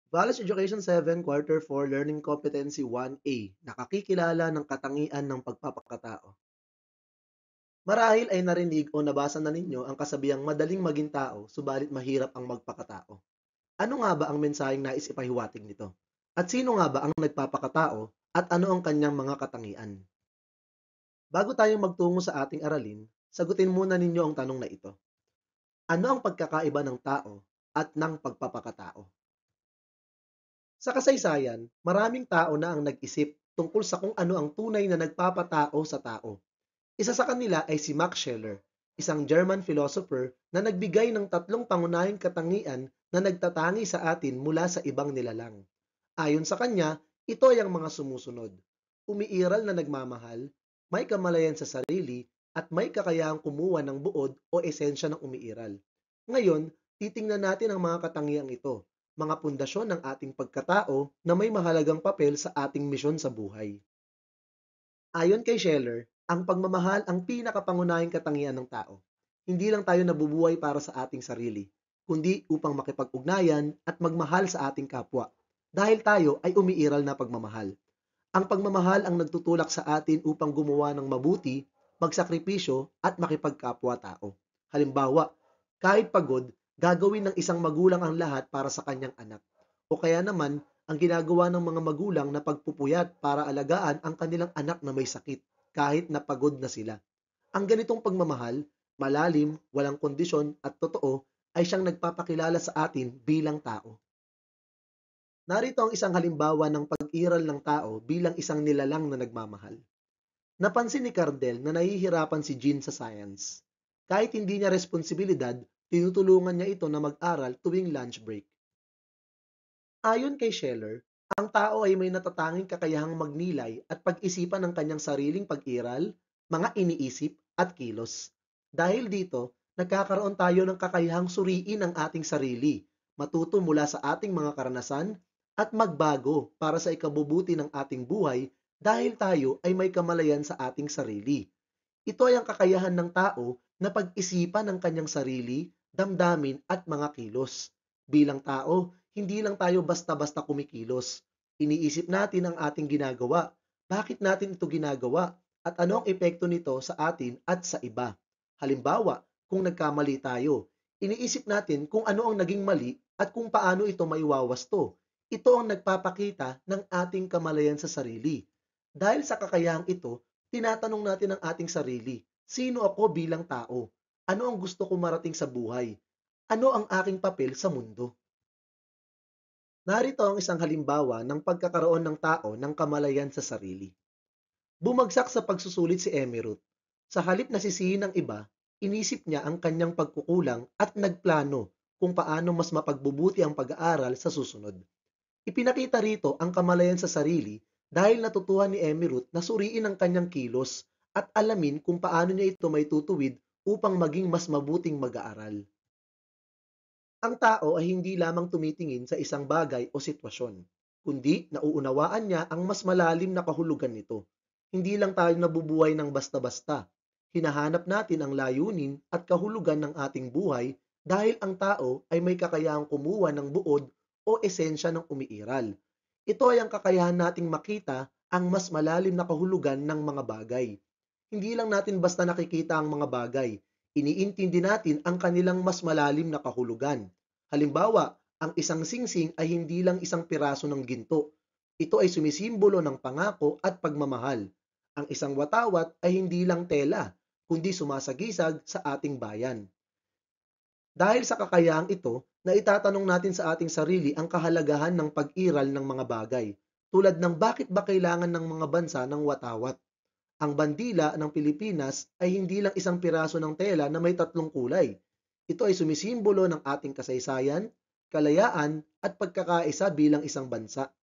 Values Education 7, Quarter 4, Learning Competency 1A, nakakikilala ng katangian ng pagpapakatao. Marahil ay narinig o nabasa na ninyo ang kasabihang madaling maging tao, subalit mahirap ang magpakatao. Ano nga ba ang mensaheng nais ipahiwatig nito? At sino nga ba ang nagpapakatao at ano ang kanyang mga katangian? Bago tayo magtungo sa ating aralin, sagutin muna ninyo ang tanong na ito. Ano ang pagkakaiba ng tao at ng pagpapakatao? Sa kasaysayan, maraming tao na ang nag-isip tungkol sa kung ano ang tunay na nagpapatao sa tao. Isa sa kanila ay si Max Scheler, isang German philosopher na nagbigay ng tatlong pangunahing katangian na nagtatangi sa atin mula sa ibang nilalang. Ayon sa kanya, ito ay ang mga sumusunod. Umiiral na nagmamahal, may kamalayan sa sarili, at may kakayahang kumuha ng buod o esensya ng umiiral. Ngayon, titingnan natin ang mga katangiang ito, mga pundasyon ng ating pagkatao na may mahalagang papel sa ating misyon sa buhay. Ayon kay Scheller, ang pagmamahal ang pinakapangunahing katangian ng tao. Hindi lang tayo nabubuhay para sa ating sarili, kundi upang makipag-ugnayan at magmahal sa ating kapwa. Dahil tayo ay umiiral na pagmamahal. Ang pagmamahal ang nagtutulak sa atin upang gumawa ng mabuti, magsakripisyo at makipagkapwa-tao. Halimbawa, kahit pagod, gagawin ng isang magulang ang lahat para sa kanyang anak. O kaya naman, ang ginagawa ng mga magulang na pagpupuyat para alagaan ang kanilang anak na may sakit, kahit na pagod na sila. Ang ganitong pagmamahal, malalim, walang kondisyon at totoo, ay siyang nagpapakilala sa atin bilang tao. Narito ang isang halimbawa ng pag-iral ng tao bilang isang nilalang na nagmamahal. Napansin ni Cardell na nahihirapan si Jean sa science. Kahit hindi niya responsibilidad, tinutulungan niya ito na mag-aral tuwing lunch break. Ayon kay Scheller, ang tao ay may natatanging kakayahang magnilay at pag-isipan ng kanyang sariling pag-iral, mga iniisip at kilos. Dahil dito, nagkakaroon tayo ng kakayahang suriin ang ating sarili, matuto mula sa ating mga karanasan, at magbago para sa ikabubuti ng ating buhay dahil tayo ay may kamalayan sa ating sarili. Ito ay ang kakayahan ng tao na pag-isipan ng kanyang sarili, damdamin at mga kilos. Bilang tao, hindi lang tayo basta-basta kumikilos. Iniisip natin ang ating ginagawa, bakit natin ito ginagawa, at ano ang epekto nito sa atin at sa iba. Halimbawa, kung nagkamali tayo, iniisip natin kung ano ang naging mali at kung paano ito maiwawasto. Ito ang nagpapakita ng ating kamalayan sa sarili. Dahil sa kakayahang ito, tinatanong natin ang ating sarili, sino ako bilang tao? Ano ang gusto ko marating sa buhay? Ano ang aking papel sa mundo? Narito ang isang halimbawa ng pagkakaroon ng tao ng kamalayan sa sarili. Bumagsak sa pagsusulit si Emerald. Sa halip na sisihin ng iba, inisip niya ang kanyang pagkukulang at nagplano kung paano mas mapagbubuti ang pag-aaral sa susunod. Ipinakita rito ang kamalayan sa sarili dahil natutuhan ni Emirut na suriin ang kanyang kilos at alamin kung paano niya ito may tutuwid upang maging mas mabuting mag-aaral. Ang tao ay hindi lamang tumitingin sa isang bagay o sitwasyon, kundi nauunawaan niya ang mas malalim na kahulugan nito. Hindi lang tayo nabubuhay ng basta-basta. Hinahanap natin ang layunin at kahulugan ng ating buhay dahil ang tao ay may kakayahang kumuha ng buod o esensya ng umiiral. Ito ay ang kakayahan nating makita ang mas malalim na kahulugan ng mga bagay. Hindi lang natin basta nakikita ang mga bagay, iniintindi natin ang kanilang mas malalim na kahulugan. Halimbawa, ang isang singsing ay hindi lang isang piraso ng ginto. Ito ay sumisimbolo ng pangako at pagmamahal. Ang isang watawat ay hindi lang tela, kundi sumasagisag sa ating bayan. Dahil sa kakayahang ito, naitatanong natin sa ating sarili ang kahalagahan ng pag-iral ng mga bagay, tulad ng bakit ba kailangan ng mga bansa ng watawat. Ang bandila ng Pilipinas ay hindi lang isang piraso ng tela na may tatlong kulay. Ito ay sumisimbolo ng ating kasaysayan, kalayaan at pagkakaisa bilang isang bansa.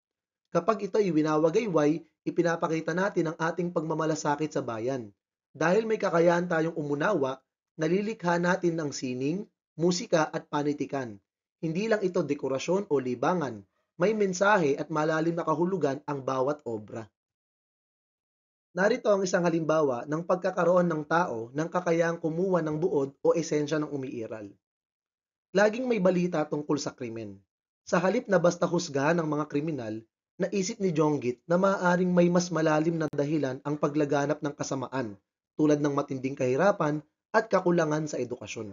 Kapag ito ay winawagayway, ipinapakita natin ang ating pagmamalasakit sa bayan. Dahil may kakayahan tayong umunawa, nalilikha natin ang sining, musika at panitikan. Hindi lang ito dekorasyon o libangan, may mensahe at malalim na kahulugan ang bawat obra. Narito ang isang halimbawa ng pagkakaroon ng tao ng kakayahang kumuha ng buod o esensya ng umiiral. Laging may balita tungkol sa krimen. Sa halip na basta husgahan ng mga kriminal, naisip ni Jonggit na maaaring may mas malalim na dahilan ang paglaganap ng kasamaan, tulad ng matinding kahirapan at kakulangan sa edukasyon.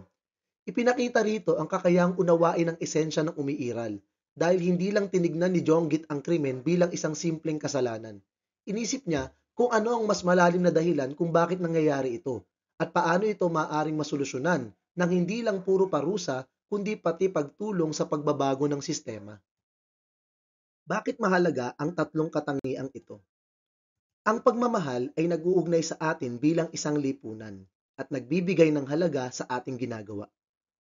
Ipinakita rito ang kakayahang unawain ang esensya ng umiiral, dahil hindi lang tinignan ni Jonggit ang krimen bilang isang simpleng kasalanan. Inisip niya kung ano ang mas malalim na dahilan kung bakit nangyayari ito, at paano ito maaaring masolusyonan nang hindi lang puro parusa kundi pati pagtulong sa pagbabago ng sistema. Bakit mahalaga ang tatlong katangiang ito? Ang pagmamahal ay nag-uugnay sa atin bilang isang lipunan at nagbibigay ng halaga sa ating ginagawa.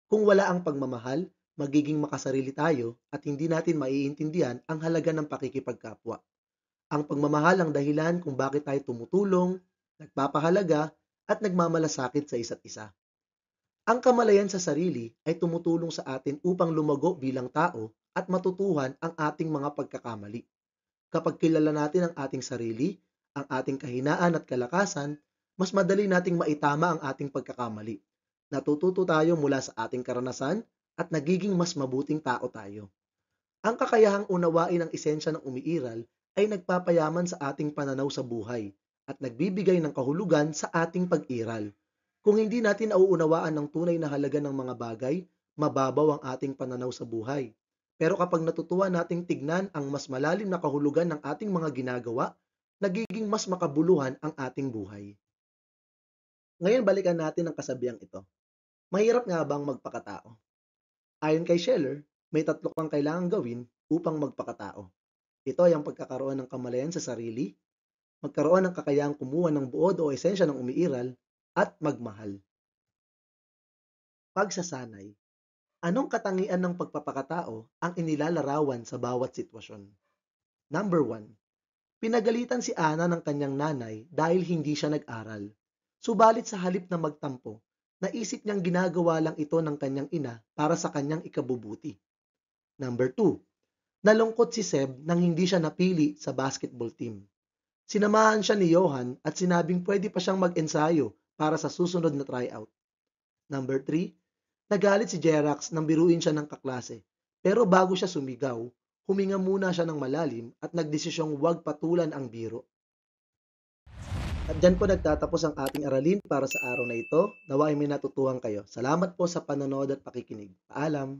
Kung wala ang pagmamahal, magiging makasarili tayo at hindi natin maiintindihan ang halaga ng pakikipagkapwa. Ang pagmamahal ang dahilan kung bakit tayo tumutulong, nagpapahalaga, at nagmamalasakit sa isa't isa. Ang kamalayan sa sarili ay tumutulong sa atin upang lumago bilang tao at matutuhan ang ating mga pagkakamali. Kapag kilala natin ang ating sarili, ang ating kahinaan at kalakasan, mas madali nating maitama ang ating pagkakamali. Natututo tayo mula sa ating karanasan at nagiging mas mabuting tao tayo. Ang kakayahang unawain ang esensya ng umiiral ay nagpapayaman sa ating pananaw sa buhay at nagbibigay ng kahulugan sa ating pag-iral. Kung hindi natin nauunawaan ang tunay na halaga ng mga bagay, mababaw ang ating pananaw sa buhay. Pero kapag natutuwa nating tignan ang mas malalim na kahulugan ng ating mga ginagawa, nagiging mas makabuluhan ang ating buhay. Ngayon balikan natin ang kasabihang ito. Mahirap nga bang magpakatao? Ayon kay Scheller, may tatlo kang kailangang gawin upang magpakatao. Ito ay ang pagkakaroon ng kamalayan sa sarili, magkaroon ng kakayahang kumuha ng buod o esensya ng umiiral, at magmahal. Pagsasanay. Anong katangian ng pagpapakatao ang inilalarawan sa bawat sitwasyon? Number 1. Pinagalitan si Ana ng kanyang nanay dahil hindi siya nag-aral. Subalit sa halip na magtampo, naisip niyang ginagawa lang ito ng kanyang ina para sa kanyang ikabubuti. Number 2. Nalungkot si Seb nang hindi siya napili sa basketball team. Sinamahan siya ni Johan at sinabing pwede pa siyang mag-ensayo para sa susunod na tryout. Number 3. Nagalit si Jerax nang biruin siya ng kaklase. Pero bago siya sumigaw, huminga muna siya ng malalim at nagdesisyong huwag patulan ang biro. At dyan po nagtatapos ang ating aralin para sa araw na ito. Nawa ay may natutuhan kayo. Salamat po sa panonood at pakikinig. Paalam!